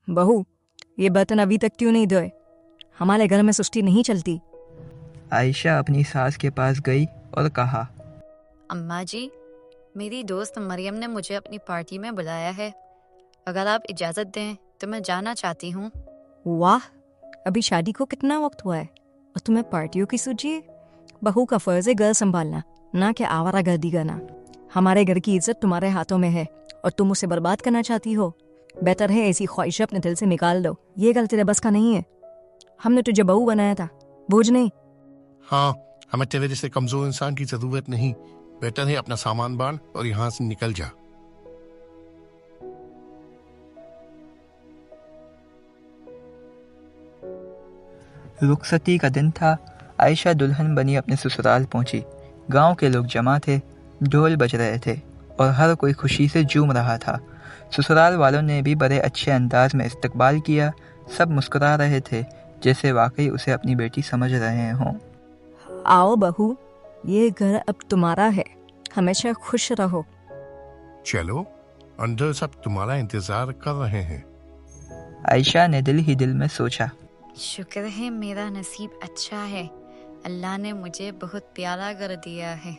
बहू, ये बर्तन अभी तक क्यों नहीं धोए? हमारे घर में सुस्ती नहीं चलती। आयशा अपनी सास के पास गई और कहा, अम्मा जी, मेरी दोस्त मरियम ने मुझे अपनी पार्टी में बुलाया है। अगर आप इजाज़त दें तो मैं जाना चाहती हूँ। वाह, अभी शादी को कितना वक्त हुआ है और तुम्हें पार्टियों की सूझी है? बहू का फर्ज है घर संभालना, ना कि आवारा गर्दी करना। हमारे घर की इज्जत तुम्हारे हाथों में है और तुम उसे बर्बाद करना चाहती हो। बेहतर है ऐसी ख्वाहिशें अपने दिल से निकाल दो। ये गल तेरे बस का नहीं है। हमने तुझे बहू बनाया था, बोझ नहीं। हाँ, हमें तेरे जैसे कमजोर इंसान की जरूरत नहीं। बेहतर है अपना सामान बांध और यहाँ से निकल जा। रुखसती का दिन था। आयशा दुल्हन बनी अपने ससुराल पहुंची। गांव के लोग जमा थे, ढोल बज रहे थे और हर कोई खुशी से झूम रहा था। ससुराल वालों ने भी बड़े अच्छे अंदाज में इस्तकबाल किया। सब मुस्कुरा रहे थे, जैसे वाकई उसे अपनी बेटी समझ रहे हों। आओ बहू, ये घर अब तुम्हारा है, हमेशा खुश रहो। चलो, अंदर सब तुम्हारा इंतजार कर रहे हैं। आयशा ने दिल ही दिल में सोचा, शुक्र है मेरा नसीब अच्छा है, अल्लाह ने मुझे बहुत प्यारा कर दिया है।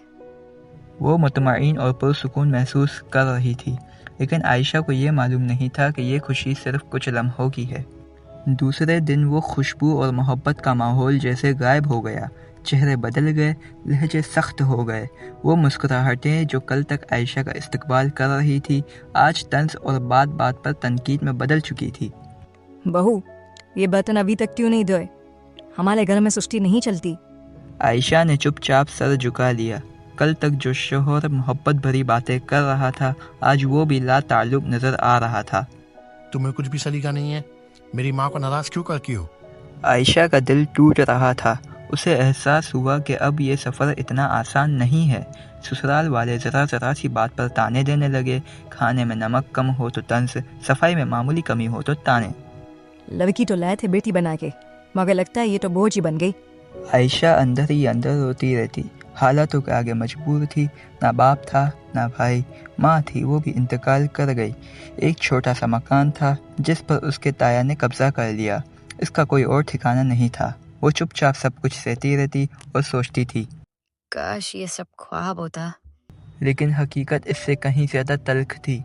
वो मुतमईन और पुरसुकून महसूस कर रही थी, लेकिन आयशा को ये मालूम नहीं था कि ये खुशी सिर्फ कुछ लम्हों की है। दूसरे दिन वो खुशबू और मोहब्बत का माहौल जैसे गायब हो गया। चेहरे बदल गए, लहजे सख्त हो गए। वो मुस्कुराहटें जो कल तक आयशा का इस्तकबाल कर रही थी, आज तंज और बात बात पर तनकीद में बदल चुकी थी। बहू, ये बर्तन अभी तक क्यों नहीं धोए? हमारे घर में सुस्ती नहीं चलती। आयशा ने चुपचाप सर झुका लिया। कल तक जो शोहर मोहब्बत भरी बातें कर रहा था, आज वो भी ला ताल्लुक नजर आ रहा था। तुम्हें कुछ भी सलीका नहीं है? मेरी माँ को नाराज क्यों करती हो? आयशा का दिल टूट रहा था। उसे एहसास हुआ कि अब ये सफ़र इतना आसान नहीं है। ससुराल वाले ज़रा ज़रा सी बात पर ताने देने लगे। खाने में नमक कम हो तो तंज, सफाई में मामूली कमी हो तो ताने। लड़की तो लाए थे बेटी बना के, मगर लगता है ये तो बोझ ही बन गई। आयशा अंदर ही अंदर रोती रहती। हालातों के आगे मजबूर थी। ना बाप था, ना भाई। माँ थी, वो भी इंतकाल कर गई। एक छोटा सा मकान था जिस पर उसके ताया ने कब्जा कर लिया। इसका कोई और ठिकाना नहीं था। वो चुपचाप सब कुछ सहती रहती और सोचती थी, काश ये सब ख्वाब होता। लेकिन हकीकत इससे कहीं ज्यादा तल्ख थी।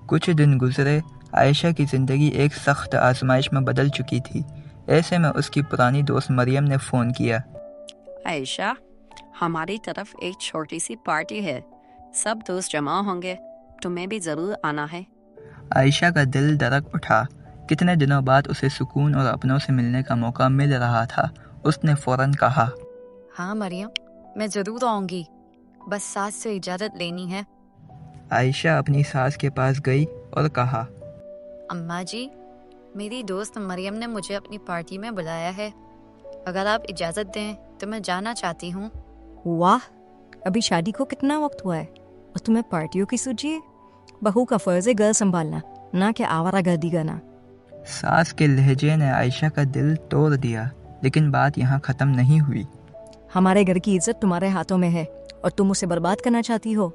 कुछ दिन गुजरे। आयशा की जिंदगी एक सख्त आजमाइश में बदल चुकी थी। ऐसे में उसकी पुरानी दोस्त मरियम ने फ़ोन किया। आयशा, हमारी तरफ एक छोटी सी पार्टी है, सब दोस्त जमा होंगे, तुम्हें भी जरूर आना है। आयशा का दिल धड़क उठा। कितने दिनों बाद उसे सुकून और अपनों से मिलने का मौका मिल रहा था। उसने फौरन कहा, हाँ मरियम, मैं जरूर आऊंगी, बस सास से इजाज़त लेनी है। आयशा अपनी सास के पास गई और कहा, अम्मा जी, मेरी दोस्त मरियम ने मुझे अपनी पार्टी में बुलाया है। अगर आप इजाज़त दें तो मैं जाना चाहती हूँ। वाह, अभी शादी को कितना वक्त हुआ है और तुम्हें पार्टियों की सूझी है? बहू का फर्ज है घर संभालना, ना कि आवारा गर्दी करना। सास के लहजे ने आयशा का दिल तोड़ दिया। लेकिन बात यहाँ ख़त्म नहीं हुई। हमारे घर की इज्जत तुम्हारे हाथों में है और तुम उसे बर्बाद करना चाहती हो।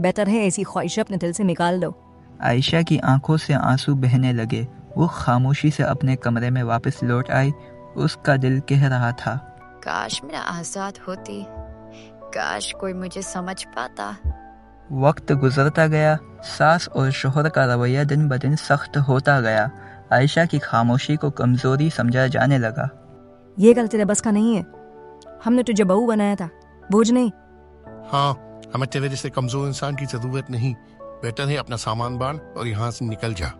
बेहतर है ऐसी ख्वाहिशें अपने दिल से निकाल दो। आयशा की आंखों से आंसू बहने लगे। वो खामोशी से अपने कमरे में वापस लौट आई। उसका दिल कह रहा था, काश मैं आज़ाद होती, काश कोई मुझे समझ पाता। वक्त गुजरता गया। सास और शोहर का रवैया दिन ब दिन सख्त होता गया। आयशा की खामोशी को कमजोरी समझा जाने लगा। ये गल तेरे बस का नहीं है। हमने तुझे बहू बनाया था, बोझ नहीं। हाँ, हमें तेरे जैसे कमजोर इंसान की जरूरत नहीं। बेहतर है अपना सामान बांध और यहाँ से निकल जा।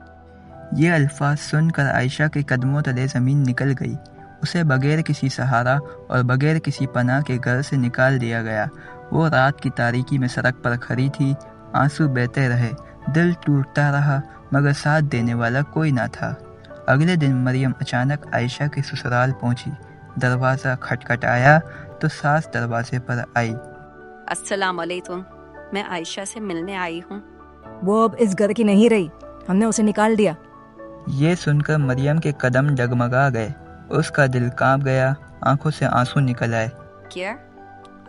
ये अल्फाज सुनकर आयशा के कदमों तले ज़मीन निकल गई। उसे बगैर किसी सहारा और बगैर किसी पनाह के घर से निकाल दिया गया। वो रात की तारीकी में सड़क पर खड़ी थी। आंसू बहते रहे, दिल टूटता रहा, मगर साथ देने वाला कोई ना था। अगले दिन मरियम अचानक आयशा के ससुराल पहुंची। दरवाज़ा खटखटाया तो सास दरवाजे पर आई। अस्सलाम वालेकुम, मैं आयशा से मिलने आई हूँ। वो अब इस घर की नहीं रही, हमने उसे निकाल दिया। ये सुनकर मरियम के कदम डगमगा गए। उसका दिल कांप गया, आंखों से आंसू निकल आए। क्या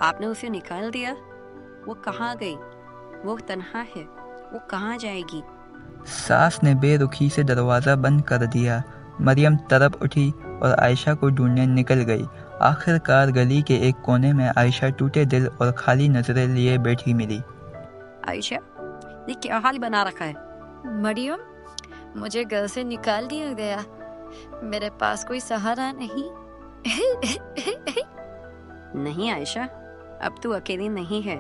आपने उसे निकाल दिया? वो कहाँ गई? वो तन्हा है, वो कहाँ जाएगी? सास ने बेरुखी से दरवाज़ा बंद कर दिया। मरियम तड़प उठी और आयशा को ढूंढने निकल गई। आखिरकार गली के एक कोने में आयशा टूटे दिल और खाली नजरें लिए बैठी मिली। आयशा, ये क्या हाल बना रखा है? मरियम, मुझे घर से निकाल दिया गया। मेरे पास कोई सहारा नहीं। नहीं आयशा, अब तू अकेली नहीं है।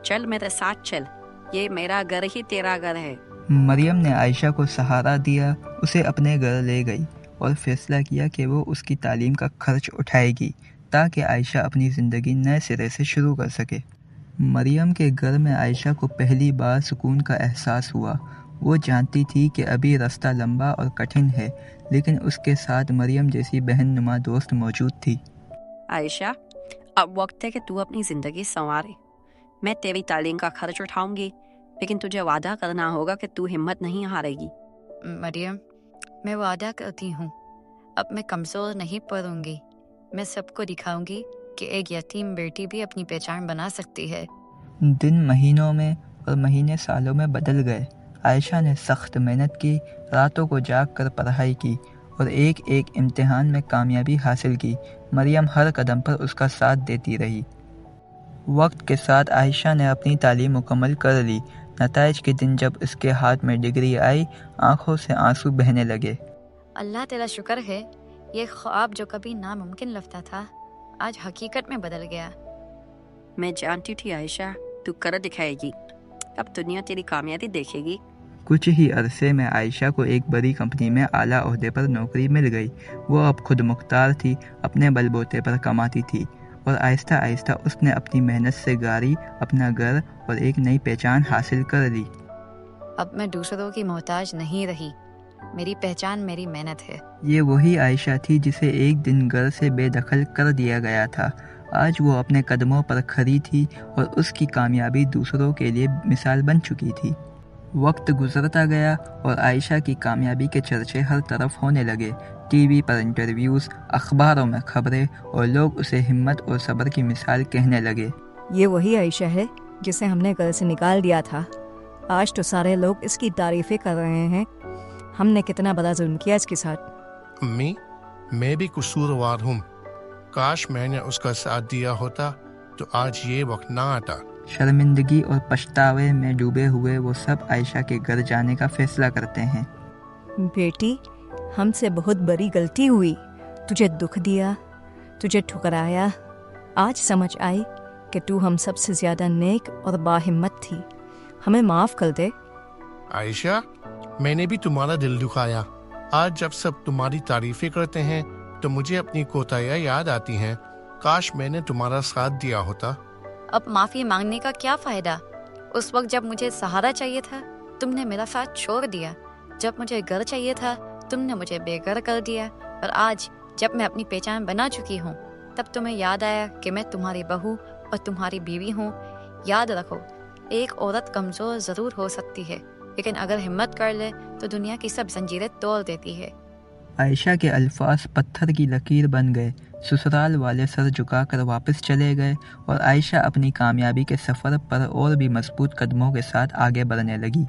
चल मेरे साथ चल, ये मेरा घर ही तेरा घर है। मरियम ने आयशा को सहारा दिया, उसे अपने घर ले गई और फैसला किया कि वो उसकी तालीम का खर्च उठाएगी ताकि आयशा अपनी ज़िंदगी नए सिरे से शुरू कर सके। मरियम के घर में आयशा को पहली बार सुकून का एहसास हुआ। वो जानती थी कि अभी रास्ता लंबा और कठिन है, लेकिन उसके साथ मरियम जैसी बहननुमा दोस्त मौजूद थी। आयशा, अब वक्त है कि तू अपनी ज़िंदगी संवारे। मैं तेरी तालीम का खर्च उठाऊंगी, लेकिन तुझे वादा करना होगा कि तू हिम्मत नहीं हारेगी। मरियम, मैं वादा करती हूँ, अब मैं कमज़ोर नहीं पड़ूंगी। मैं सबको दिखाऊंगी कि एक यतीम बेटी भी अपनी पहचान बना सकती है। दिन महीनों में और महीने सालों में बदल गए। आयशा ने सख्त मेहनत की, रातों को जाग कर पढ़ाई की और एक एक इम्तिहान में कामयाबी हासिल की। मरियम हर कदम पर उसका साथ देती रही। वक्त के साथ आयशा ने अपनी तालीम मुकम्मल कर ली। नताइज के दिन जब उसके हाथ में डिग्री आई, आंखों से आंसू बहने लगे। अल्लाह तेरा शुक्र है, ये ख्वाब जो कभी नामुमकिन लगता था आज हकीकत में बदल गया। मैं जानती थी आयशा, तू कर दिखाएगी। अब दुनिया तेरी कामयाबी देखेगी। कुछ ही अरसे में आयशा को एक बड़ी कंपनी में आला ओहदे पर नौकरी मिल गई। वो अब खुद मुख्तार थी, अपने बलबूते पर कमाती थी और आहिस्ता आहिस्ता उसने अपनी मेहनत से गाड़ी, अपना घर और एक नई पहचान हासिल कर ली। अब मैं दूसरों की मोहताज नहीं रही। मेरी पहचान मेरी मेहनत है। ये वही आयशा थी जिसे एक दिन घर से बेदखल कर दिया गया था। आज वो अपने कदमों पर खड़ी थी और उसकी कामयाबी दूसरों के लिए मिसाल बन चुकी थी। वक्त गुजरता गया और आयशा की कामयाबी के चर्चे हर तरफ होने लगे। टीवी पर इंटरव्यूज़, अखबारों में खबरें और लोग उसे हिम्मत और सब्र की मिसाल कहने लगे। ये वही आयशा है जिसे हमने घर से निकाल दिया था। आज तो सारे लोग इसकी तारीफें कर रहे हैं। हमने कितना बड़ा जुल्म किया इसके साथ। अम्मी, मैं भी कसूरवार हूँ। काश मैंने उसका साथ दिया होता तो आज ये वक्त ना आता। शर्मिंदगी और पछतावे में डूबे हुए वो सब आयशा के घर जाने का फैसला करते हैं। बेटी, हमसे बहुत बड़ी गलती हुई। तुझे दुख दिया, तुझे ठुकराया। आज समझ आई कि तू हम सबसे ज़्यादा नेक और बाहिम्मत थी। हमें माफ़ कर दे। आयशा, मैंने भी तुम्हारा दिल दुखाया। आज जब सब तुम्हारी तारीफें करते हैं तो मुझे अपनी कोताहियां याद आती हैं। काश मैंने तुम्हारा साथ दिया होता। अब माफ़ी मांगने का क्या फ़ायदा? उस वक्त जब मुझे सहारा चाहिए था तुमने मेरा साथ छोड़ दिया। जब मुझे घर चाहिए था तुमने मुझे बेघर कर दिया। और आज जब मैं अपनी पहचान बना चुकी हूँ तब तुम्हें याद आया कि मैं तुम्हारी बहू और तुम्हारी बीवी हूँ। याद रखो, एक औरत कमज़ोर ज़रूर हो सकती है, लेकिन अगर हिम्मत कर ले तो दुनिया की सब जंजीरें तोड़ देती है। आयशा के अल्फाज पत्थर की लकीर बन गए। ससुराल वाले सर झुकाकर वापस चले गए और आयशा अपनी कामयाबी के सफ़र पर और भी मजबूत कदमों के साथ आगे बढ़ने लगी।